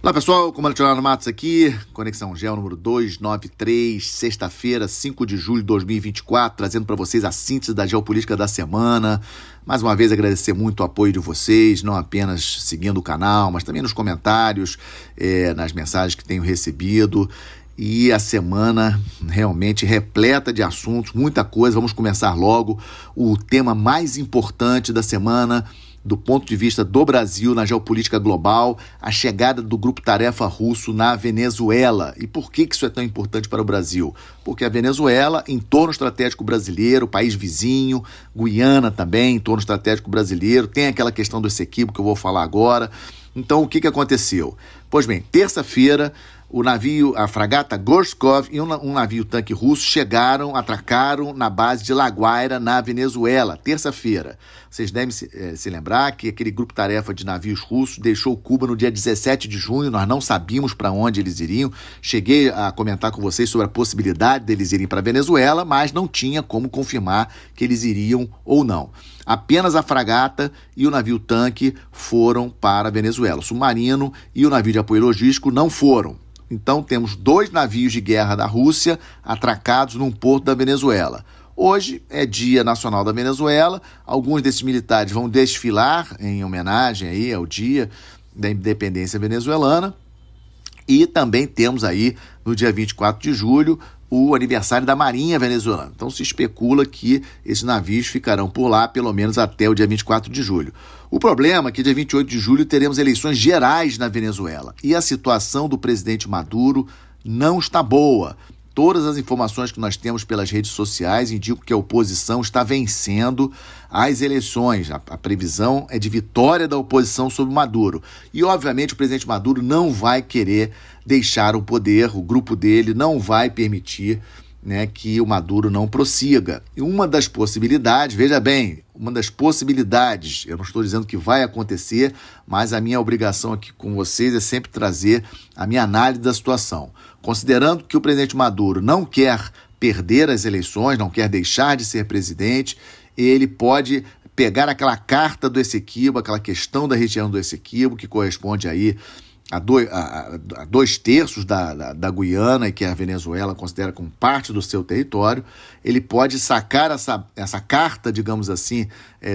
Olá pessoal, Comandante Leonardo Matos aqui, Conexão Geo número 293, sexta-feira, 5 de julho de 2024, trazendo para vocês a síntese da geopolítica da semana. Mais uma vez agradecer muito o apoio de vocês, não apenas seguindo o canal, mas também nos comentários, nas mensagens que tenho recebido. E a semana realmente repleta de assuntos, muita coisa. Vamos começar logo o tema mais importante da semana, do ponto de vista do Brasil na geopolítica global, a chegada do grupo tarefa russo na Venezuela. E por que isso é tão importante para o Brasil? Porque a Venezuela, entorno estratégico brasileiro, país vizinho, Guiana também, entorno estratégico brasileiro, tem aquela questão do Essequibo que eu vou falar agora. Então, o que aconteceu? Pois bem, terça-feira, o navio, a fragata Gorshkov e um navio-tanque russo atracaram na base de La Guaira, na Venezuela, terça-feira. Vocês devem se lembrar que aquele grupo-tarefa de navios russos deixou Cuba no dia 17 de junho, nós não sabíamos para onde eles iriam. Cheguei a comentar com vocês sobre a possibilidade deles irem para a Venezuela, mas não tinha como confirmar que eles iriam ou não. Apenas a fragata e o navio-tanque foram para a Venezuela. O submarino e o navio de apoio logístico não foram. Então, temos 2 navios de guerra da Rússia atracados num porto da Venezuela. Hoje é Dia Nacional da Venezuela. Alguns desses militares vão desfilar em homenagem aí ao Dia da Independência Venezuelana. E também temos aí, no dia 24 de julho, o aniversário da Marinha Venezuelana. Então se especula que esses navios ficarão por lá pelo menos até o dia 24 de julho. O problema é que dia 28 de julho teremos eleições gerais na Venezuela e a situação do presidente Maduro não está boa. Todas as informações que nós temos pelas redes sociais indicam que a oposição está vencendo as eleições. A previsão é de vitória da oposição sobre Maduro. E, obviamente, o presidente Maduro não vai querer deixar o poder, o grupo dele não vai permitir, que o Maduro não prossiga. E uma das possibilidades, veja bem, eu não estou dizendo que vai acontecer, mas a minha obrigação aqui com vocês é sempre trazer a minha análise da situação. Considerando que o presidente Maduro não quer perder as eleições, não quer deixar de ser presidente, ele pode pegar aquela carta do Essequibo, aquela questão da região do Essequibo, que corresponde aí a 2/3 da Guiana e que a Venezuela considera como parte do seu território. Ele pode sacar essa carta, digamos assim,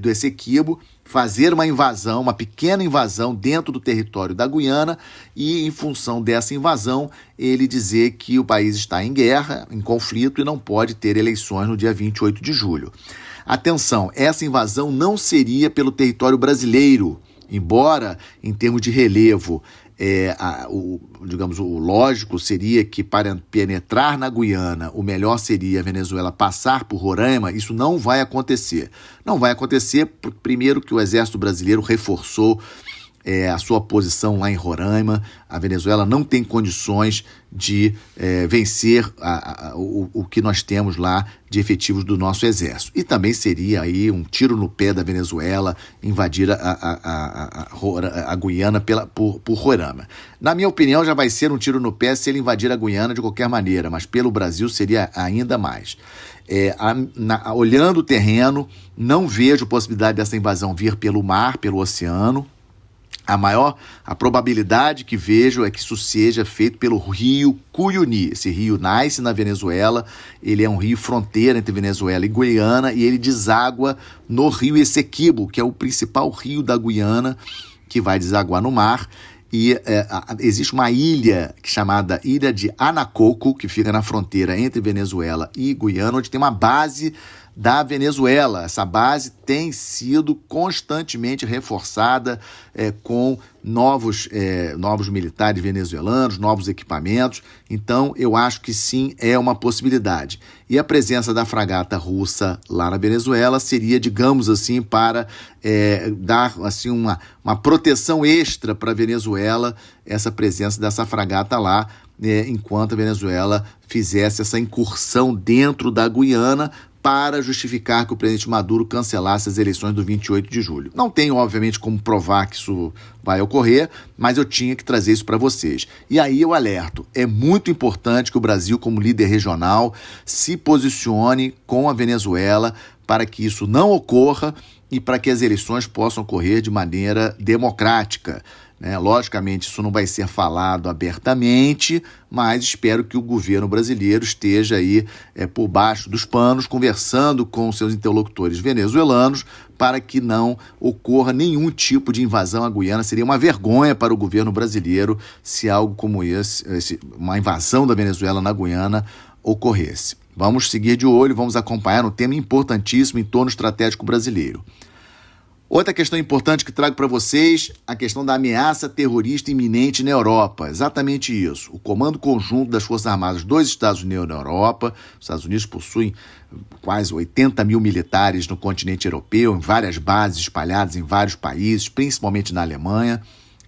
do Essequibo, fazer uma invasão, uma pequena invasão dentro do território da Guiana e, em função dessa invasão, ele dizer que o país está em guerra, em conflito e não pode ter eleições no dia 28 de julho. Atenção, essa invasão não seria pelo território brasileiro, embora, em termos de relevo, o lógico seria que para penetrar na Guiana, o melhor seria a Venezuela passar por Roraima. Isso não vai acontecer. Não vai acontecer, primeiro que o exército brasileiro reforçou a sua posição lá em Roraima. A Venezuela não tem condições de vencer o que nós temos lá de efetivos do nosso exército. E também seria aí um tiro no pé da Venezuela invadir a Guiana por Roraima. Na minha opinião, já vai ser um tiro no pé se ele invadir a Guiana de qualquer maneira, mas pelo Brasil seria ainda mais. Olhando o terreno, não vejo possibilidade dessa invasão vir pelo mar, pelo oceano. A probabilidade que vejo é que isso seja feito pelo rio Cuyuni. Esse rio nasce na Venezuela, ele é um rio fronteira entre Venezuela e Guiana e ele deságua no rio Essequibo, que é o principal rio da Guiana, que vai desaguar no mar. E existe uma ilha chamada Ilha de Anacoco, que fica na fronteira entre Venezuela e Guiana, onde tem uma base da Venezuela. Essa base tem sido constantemente reforçada com novos militares venezuelanos, novos equipamentos. Então, eu acho que sim, é uma possibilidade. E a presença da fragata russa lá na Venezuela seria, digamos assim, para dar assim, uma proteção extra para a Venezuela, essa presença dessa fragata lá, enquanto a Venezuela fizesse essa incursão dentro da Guiana, para justificar que o presidente Maduro cancelasse as eleições do 28 de julho. Não tenho, obviamente, como provar que isso vai ocorrer, mas eu tinha que trazer isso para vocês. E aí eu alerto, é muito importante que o Brasil, como líder regional, se posicione com a Venezuela para que isso não ocorra e para que as eleições possam ocorrer de maneira democrática. né? Logicamente, isso não vai ser falado abertamente, mas espero que o governo brasileiro esteja aí por baixo dos panos, conversando com seus interlocutores venezuelanos para que não ocorra nenhum tipo de invasão à Guiana. Seria uma vergonha para o governo brasileiro se algo como uma invasão da Venezuela na Guiana ocorresse. Vamos seguir de olho, vamos acompanhar um tema importantíssimo em torno estratégico brasileiro. Outra questão importante que trago para vocês, a questão da ameaça terrorista iminente na Europa. Exatamente isso. O Comando Conjunto das Forças Armadas dos Estados Unidos na Europa, os Estados Unidos possuem quase 80 mil militares no continente europeu, em várias bases espalhadas em vários países, principalmente na Alemanha.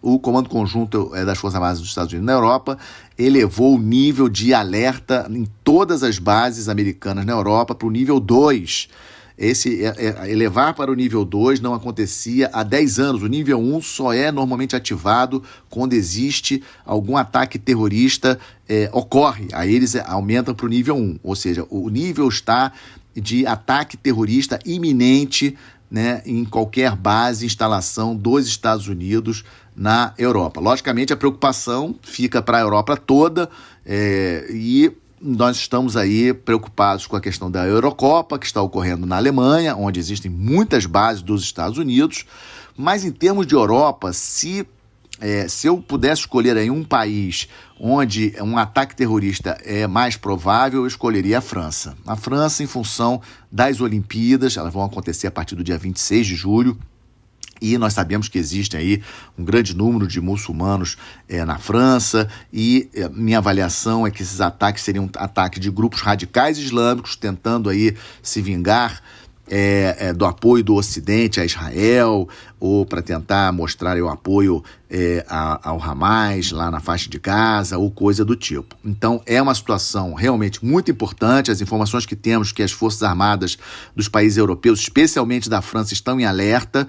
O Comando Conjunto das Forças Armadas dos Estados Unidos na Europa elevou o nível de alerta em todas as bases americanas na Europa para o nível 2. Elevar para o nível 2 não acontecia há 10 anos. O nível 1 só é normalmente ativado quando existe algum ataque terrorista ocorre. Aí eles aumentam para o nível 1. Ou seja, o nível está de ataque terrorista iminente, né, em qualquer base, instalação dos Estados Unidos na Europa. Logicamente, a preocupação fica para a Europa toda e nós estamos aí preocupados com a questão da Eurocopa, que está ocorrendo na Alemanha, onde existem muitas bases dos Estados Unidos, mas em termos de Europa, se eu pudesse escolher aí um país onde um ataque terrorista é mais provável, eu escolheria a França. A França, em função das Olimpíadas, elas vão acontecer a partir do dia 26 de julho, e nós sabemos que existe aí um grande número de muçulmanos na França, e minha avaliação é que esses ataques seriam ataques de grupos radicais islâmicos tentando aí se vingar do apoio do Ocidente a Israel, ou para tentar mostrar o apoio ao Hamas lá na faixa de Gaza, ou coisa do tipo. Então é uma situação realmente muito importante. As informações que temos que as Forças Armadas dos países europeus, especialmente da França, estão em alerta,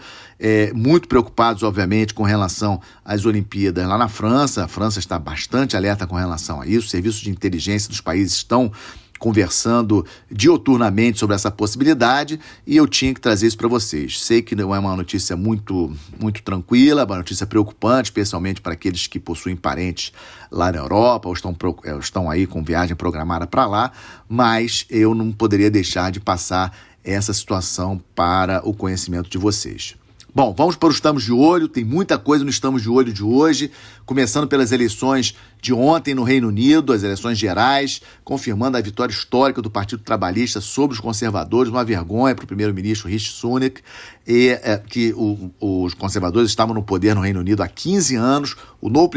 muito preocupados, obviamente, com relação às Olimpíadas lá na França. A França está bastante alerta com relação a isso. Os serviços de inteligência dos países estão conversando dioturnamente sobre essa possibilidade, e eu tinha que trazer isso para vocês. Sei que não é uma notícia muito, muito tranquila, uma notícia preocupante, especialmente para aqueles que possuem parentes lá na Europa ou estão aí com viagem programada para lá, mas eu não poderia deixar de passar essa situação para o conhecimento de vocês. Bom, vamos para o Estamos de Olho. Tem muita coisa no Estamos de Olho de hoje, começando pelas eleições de ontem no Reino Unido, as eleições gerais, confirmando a vitória histórica do Partido Trabalhista sobre os conservadores, uma vergonha para o primeiro-ministro Rishi Sunak, que os conservadores estavam no poder no Reino Unido há 15 anos. O novo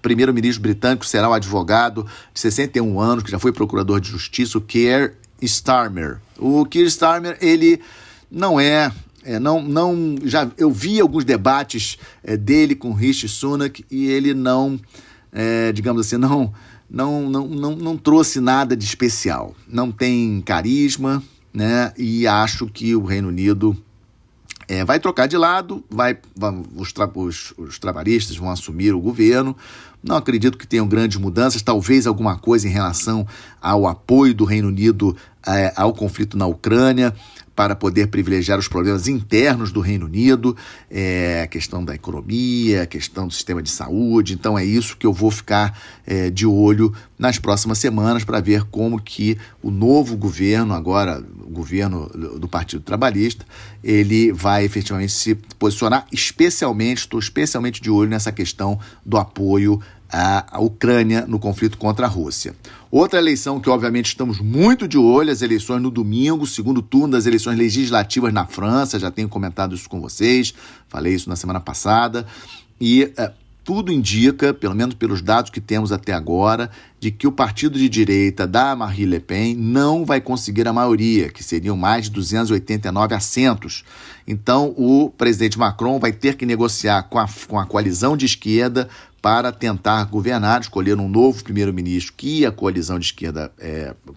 primeiro-ministro britânico será o advogado de 61 anos, que já foi procurador de justiça, o Keir Starmer. O Keir Starmer, ele não é... eu vi alguns debates dele com Rishi Sunak e ele não trouxe nada de especial. Não tem carisma, né? E acho que o Reino Unido vai trocar de lado, os trabalhistas vão assumir o governo. Não acredito que tenham grandes mudanças, talvez alguma coisa em relação ao apoio do Reino Unido ao conflito na Ucrânia, para poder privilegiar os problemas internos do Reino Unido, a questão da economia, a questão do sistema de saúde. Então é isso que eu vou ficar de olho nas próximas semanas para ver como que o novo governo, agora o governo do Partido Trabalhista, ele vai efetivamente se posicionar. Estou especialmente de olho nessa questão do apoio à Ucrânia no conflito contra a Rússia. Outra eleição que, obviamente, estamos muito de olho, as eleições no domingo, segundo turno das eleições legislativas na França. Já tenho comentado isso com vocês, falei isso na semana passada, e tudo indica, pelo menos pelos dados que temos até agora, de que o partido de direita da Marine Le Pen não vai conseguir a maioria, que seriam mais de 289 assentos. Então, o presidente Macron vai ter que negociar com a coalizão de esquerda para tentar governar, escolher um novo primeiro-ministro que a coalizão de esquerda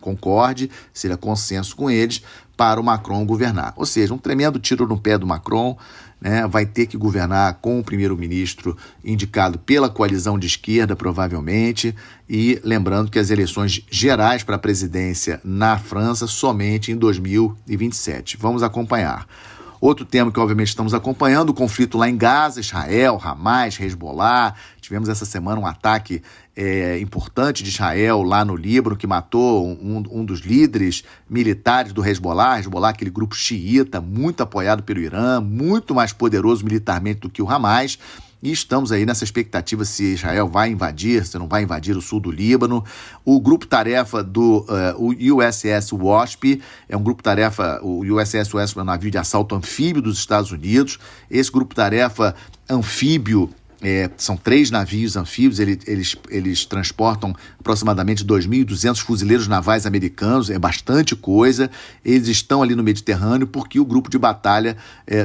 concorde, seja consenso com eles, para o Macron governar. Ou seja, um tremendo tiro no pé do Macron, né? Vai ter que governar com o primeiro-ministro indicado pela coalizão de esquerda, provavelmente, e lembrando que as eleições gerais para a presidência na França somente em 2027. Vamos acompanhar. Outro tema que obviamente estamos acompanhando, o conflito lá em Gaza, Israel, Hamas, Hezbollah. Tivemos essa semana um ataque importante de Israel lá no Líbano, que matou um dos líderes militares do Hezbollah, aquele grupo xiita, muito apoiado pelo Irã, muito mais poderoso militarmente do que o Hamas. E estamos aí nessa expectativa se Israel vai invadir, se não vai invadir o sul do Líbano. O grupo-tarefa do USS Wasp é um grupo-tarefa, o USS Wasp é um navio de assalto anfíbio dos Estados Unidos. Esse grupo-tarefa anfíbio, são 3 navios anfíbios, eles transportam aproximadamente 2.200 fuzileiros navais americanos, é bastante coisa. Eles estão ali no Mediterrâneo porque o grupo de batalha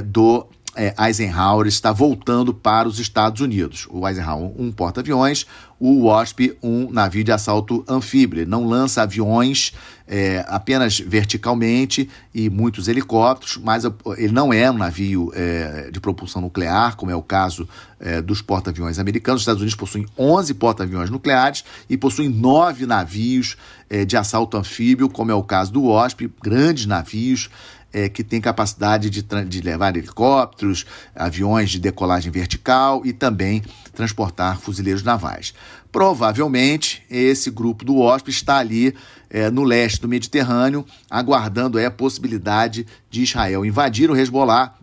do Eisenhower está voltando para os Estados Unidos. O Eisenhower, um porta-aviões, o Wasp, um navio de assalto anfíbio. Ele não lança aviões apenas verticalmente e muitos helicópteros, mas ele não é um navio de propulsão nuclear, como é o caso dos porta-aviões americanos. Os Estados Unidos possuem 11 porta-aviões nucleares e possuem 9 navios de assalto anfíbio, como é o caso do Wasp, grandes navios que tem capacidade de levar helicópteros, aviões de decolagem vertical e também transportar fuzileiros navais. Provavelmente, esse grupo do Wasp está ali no leste do Mediterrâneo, aguardando a possibilidade de Israel invadir o Hezbollah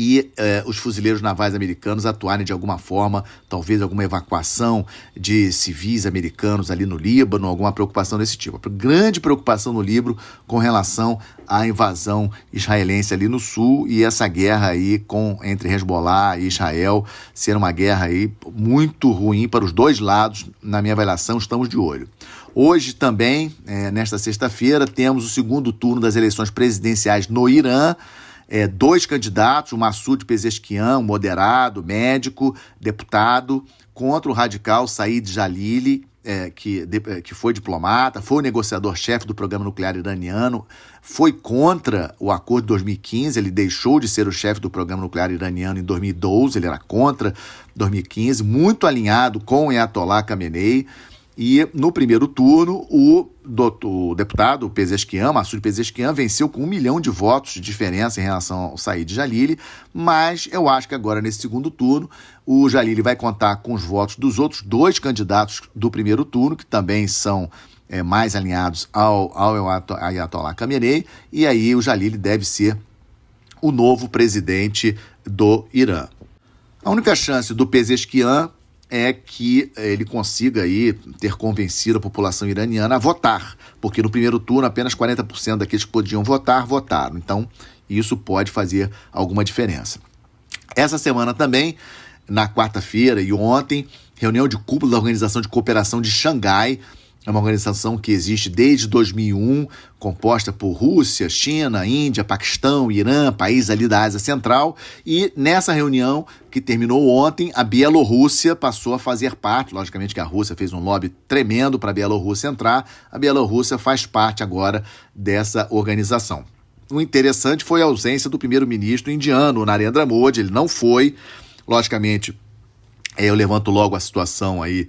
e os fuzileiros navais americanos atuarem de alguma forma, talvez alguma evacuação de civis americanos ali no Líbano, alguma preocupação desse tipo. A grande preocupação no Líbano com relação à invasão israelense ali no sul e essa guerra aí entre Hezbollah e Israel ser uma guerra aí muito ruim para os dois lados, na minha avaliação, estamos de olho. Hoje também, nesta sexta-feira, temos o segundo turno das eleições presidenciais no Irã. 2 candidatos, o Massoud Pezeshkian, moderado, médico, deputado, contra o radical Said Jalili, que foi diplomata, foi o negociador-chefe do programa nuclear iraniano, foi contra o acordo de 2015, ele deixou de ser o chefe do programa nuclear iraniano em 2012, ele era contra 2015, muito alinhado com o Ayatollah Khamenei. E no primeiro turno, o deputado Pezeshkian, Massoud Pezeshkian, venceu com 1 milhão de votos de diferença em relação ao Said Jalili, mas eu acho que agora, nesse segundo turno, o Jalili vai contar com os votos dos outros 2 candidatos do primeiro turno, que também são mais alinhados ao Ayatollah Khamenei, e aí o Jalili deve ser o novo presidente do Irã. A única chance do Pezeshkian é que ele consiga aí ter convencido a população iraniana a votar, porque no primeiro turno apenas 40% daqueles que podiam votar, votaram. Então, isso pode fazer alguma diferença. Essa semana também, na quarta-feira e ontem, reunião de cúpula da Organização de Cooperação de Xangai, é uma organização que existe desde 2001, composta por Rússia, China, Índia, Paquistão, Irã, países ali da Ásia Central. E nessa reunião, que terminou ontem, a Bielorrússia passou a fazer parte. Logicamente que a Rússia fez um lobby tremendo para a Bielorrússia entrar. A Bielorrússia faz parte agora dessa organização. O interessante foi a ausência do primeiro-ministro indiano, Narendra Modi. Ele não foi, logicamente. Eu levanto logo a situação aí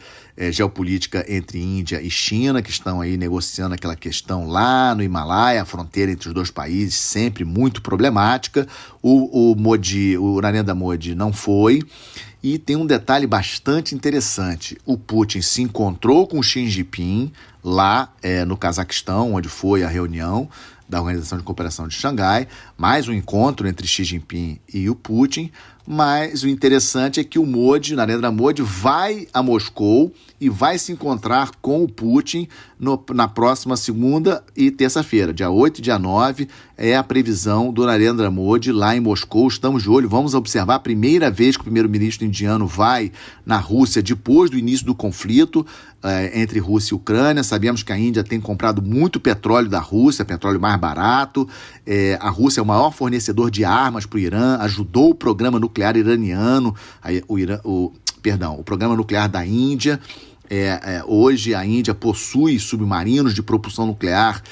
geopolítica entre Índia e China, que estão aí negociando aquela questão lá no Himalaia, a fronteira entre os dois países, sempre muito problemática. O Narendra Modi não foi. E tem um detalhe bastante interessante. O Putin se encontrou com Xi Jinping lá no Cazaquistão, onde foi a reunião da Organização de Cooperação de Xangai, mais um encontro entre Xi Jinping e o Putin. Mas o interessante é que o Narendra Modi, vai a Moscou e vai se encontrar com o Putin na próxima segunda e terça-feira. Dia 8 e dia 9 é a previsão do Narendra Modi lá em Moscou. Estamos de olho, vamos observar a primeira vez que o primeiro-ministro indiano vai na Rússia depois do início do conflito entre Rússia e Ucrânia. Sabemos que a Índia tem comprado muito petróleo da Rússia, petróleo mais barato. A Rússia é o maior fornecedor de armas para o Irã, ajudou o programa nuclear iraniano, o programa nuclear da Índia. Hoje a Índia possui submarinos de propulsão nuclear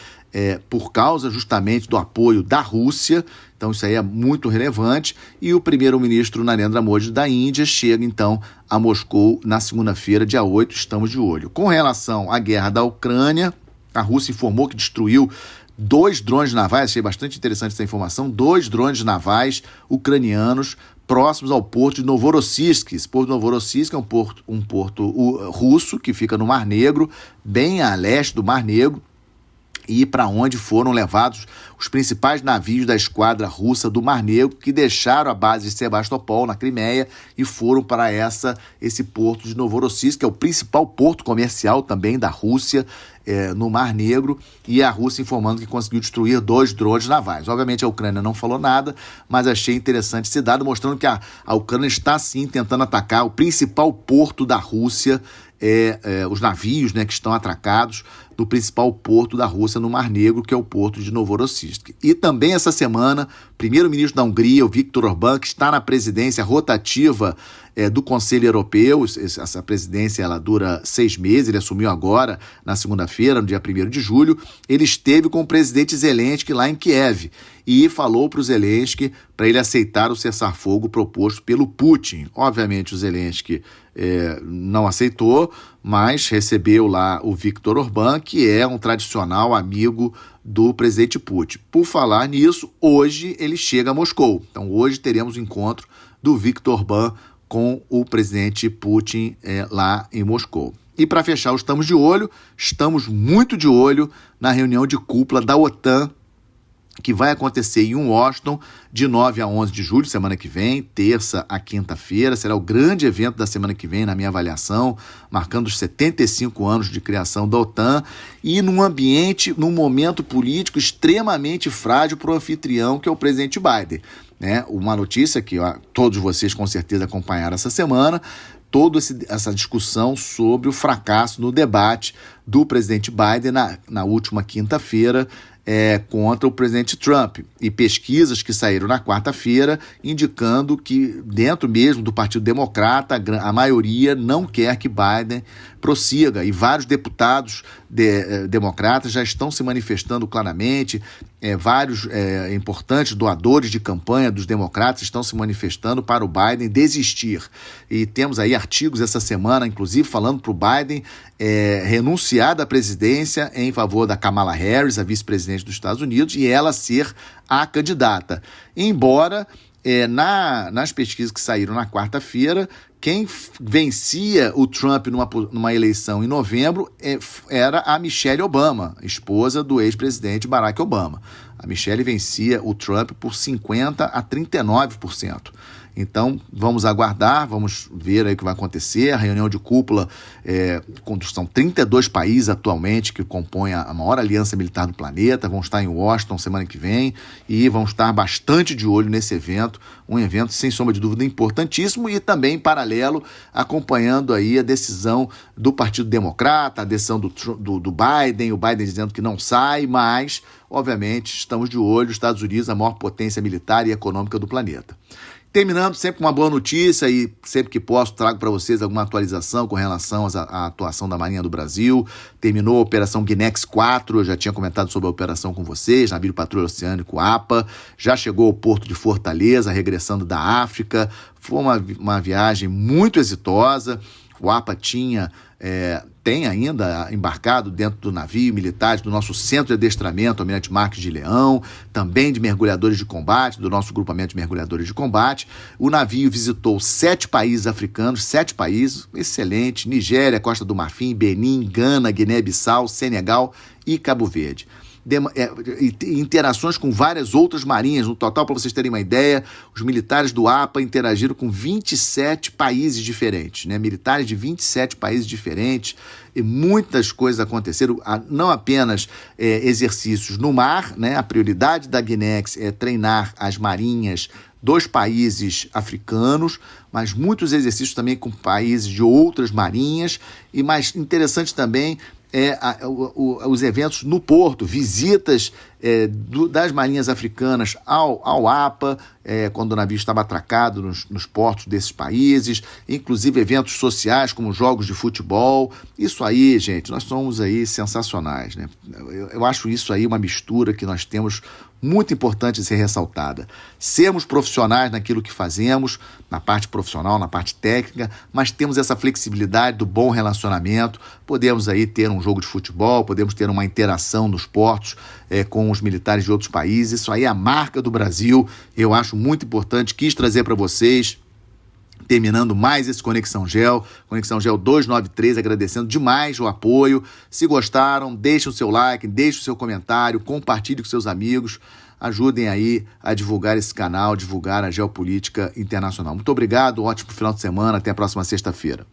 por causa justamente do apoio da Rússia. Então isso aí é muito relevante. E o primeiro-ministro Narendra Modi da Índia chega então a Moscou na segunda-feira, dia 8, estamos de olho. Com relação à guerra da Ucrânia, a Rússia informou que destruiu 2 drones navais, achei bastante interessante essa informação, 2 drones navais ucranianos próximos ao porto de Novorossiysk. Esse porto de Novorossiysk é um porto russo que fica no Mar Negro, bem a leste do Mar Negro, e para onde foram levados os principais navios da esquadra russa do Mar Negro, que deixaram a base de Sebastopol, na Crimeia, e foram para esse porto de Novorossiysk, que é o principal porto comercial também da Rússia, no Mar Negro, e a Rússia informando que conseguiu destruir 2 drones navais. Obviamente a Ucrânia não falou nada, mas achei interessante esse dado, mostrando que a Ucrânia está sim tentando atacar o principal porto da Rússia, os navios, né, que estão atracados do principal porto da Rússia no Mar Negro, que é o porto de Novorossiysk. E também essa semana, o primeiro-ministro da Hungria, o Viktor Orbán, que está na presidência rotativa do Conselho Europeu, essa presidência ela dura 6 meses, ele assumiu agora, na segunda-feira, no dia 1º de julho, ele esteve com o presidente Zelensky lá em Kiev e falou para o Zelensky para ele aceitar o cessar-fogo proposto pelo Putin. Obviamente o Zelensky não aceitou, mas recebeu lá o Viktor Orbán, que é um tradicional amigo do presidente Putin. Por falar nisso, hoje ele chega a Moscou. Então hoje teremos o encontro do Viktor Orbán com o presidente Putin lá em Moscou. E para fechar, estamos muito de olho na reunião de cúpula da OTAN, que vai acontecer em Washington de 9 a 11 de julho, semana que vem, terça a quinta-feira. Será o grande evento da semana que vem, na minha avaliação, marcando os 75 anos de criação da OTAN, e num momento político extremamente frágil para o anfitrião, que é o presidente Biden. Uma notícia que todos vocês com certeza acompanharam essa semana, toda essa discussão sobre o fracasso no debate do presidente Biden na última quinta-feira contra o presidente Trump, e pesquisas que saíram na quarta-feira indicando que dentro mesmo do Partido Democrata a maioria não quer que Biden prossiga, e vários deputados democratas já estão se manifestando claramente, vários importantes doadores de campanha dos democratas estão se manifestando para o Biden desistir, e temos aí artigos essa semana, inclusive falando para o Biden renunciar da presidência em favor da Kamala Harris, a vice-presidente dos Estados Unidos, e ela ser a candidata. Embora nas pesquisas que saíram na quarta-feira, quem vencia o Trump numa eleição em novembro era a Michelle Obama, esposa do ex-presidente Barack Obama. A Michelle vencia o Trump por 50% a 39%. Então, vamos aguardar, vamos ver aí o que vai acontecer. A reunião de cúpula, são 32 países atualmente que compõem a maior aliança militar do planeta, vão estar em Washington semana que vem e vão estar bastante de olho nesse evento, um evento, sem sombra de dúvida, importantíssimo, e também, em paralelo, acompanhando aí a decisão do Partido Democrata, a decisão do Biden, o Biden dizendo que não sai, mas, obviamente, estamos de olho, os Estados Unidos, a maior potência militar e econômica do planeta. Terminando sempre com uma boa notícia, e sempre que posso trago para vocês alguma atualização com relação à atuação da Marinha do Brasil. Terminou a Operação Guinex 4, eu já tinha comentado sobre a operação com vocês, navio patrulha oceânico APA, já chegou ao porto de Fortaleza, regressando da África. Foi uma viagem muito exitosa. O APA tem ainda embarcado dentro do navio militares do nosso centro de adestramento, Almirante Marques de Leão, também de mergulhadores de combate, do nosso grupamento de mergulhadores de combate. O navio visitou 7 países africanos, 7 países, excelente: Nigéria, Costa do Marfim, Benin, Gana, Guiné-Bissau, Senegal e Cabo Verde. Interações com várias outras marinhas. No total, para vocês terem uma ideia, os militares do APA interagiram com 27 países diferentes, militares de 27 países diferentes, e muitas coisas aconteceram, não apenas exercícios no mar, a prioridade da Guinex é treinar as marinhas dos países africanos, mas muitos exercícios também com países de outras marinhas, e mais interessante também os eventos no porto, visitas das marinhas africanas ao APA, quando o navio estava atracado nos portos desses países, inclusive eventos sociais como jogos de futebol. Isso aí, gente, nós somos aí sensacionais, Eu acho isso aí uma mistura que nós temos muito importante ser ressaltada. Sermos profissionais naquilo que fazemos, na parte profissional, na parte técnica, mas temos essa flexibilidade do bom relacionamento, podemos aí ter um jogo de futebol, podemos ter uma interação nos portos com os militares de outros países, isso aí é a marca do Brasil, eu acho muito importante, quis trazer para vocês. Terminando mais esse Conexão Gel 293, agradecendo demais o apoio. Se gostaram, deixem o seu like, deixem o seu comentário, compartilhe com seus amigos, ajudem aí a divulgar esse canal, divulgar a geopolítica internacional. Muito obrigado, ótimo final de semana, até a próxima sexta-feira.